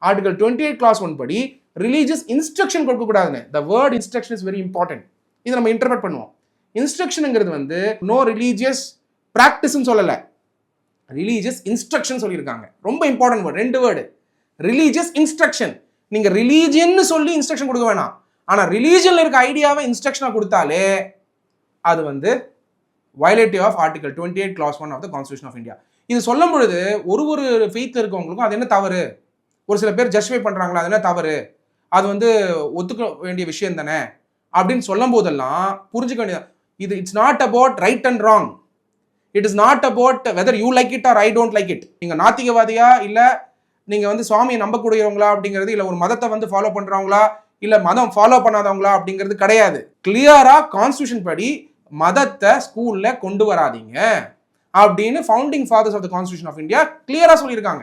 Article 28 clause 1 படி religious instruction கொடுக்கக்கூடாதுன்னு. The word instruction is very important. இதை நம்ம இன்டர்பிரட் பண்ணுவோம். இன்ஸ்ட்ரக்ஷனுங்கிறது வந்து நோ ரிலீஜியஸ் ப்ராக்டிஸ்ன்னு சொல்லலை, ரிலீஜியஸ் இன்ஸ்ட்ரக்ஷன் சொல்லியிருக்காங்க. ரொம்ப important word, 2 word. Religious instruction. நீங்க ரிலீஜியன்னு சொல்லி இன்ஸ்ட்ரக்ஷன் கொடுக்க வேணாம். ஆனால் ரிலீஜியன்ல இருக்க ஐடியாவை இன்ஸ்ட்ரக்ஷனாக கொடுத்தாலே அது வந்து violative of article 28 clause 1 of the constitution of India. இது சொல்லும் பொழுது ஒரு ஃபெய்த்தில் இருக்கவங்களுக்கும் அது என்ன தவறு, ஒரு சில பேர் ஜஸ்டிஃபை பண்ணுறாங்களா, அது என்ன தவறு, அது வந்து ஒத்துக்க வேண்டிய விஷயம் தானே அப்படின்னு சொல்லும் போதெல்லாம் புரிஞ்சுக்க வேண்டியது. இது it's not about right and wrong. It is not about whether you like it or I don't like it. நீங்கள் நாத்திகவாதியா இல்லை நீங்கள் வந்து சுவாமியை நம்பக்கூடியவங்களா அப்படிங்கிறது, இல்லை ஒரு மதத்தை வந்து ஃபாலோ பண்ணுறவங்களா இல்லை மதம் ஃபாலோ பண்ணாதவங்களா அப்படிங்கிறது கிடையாது. கிளியராக கான்ஸ்டியூஷன் படி மதத்தை ஸ்கூலில் கொண்டு வராதீங்க அப்படின்னு founding fathers of the constitution of India கிளியராக சொல்லியிருக்காங்க.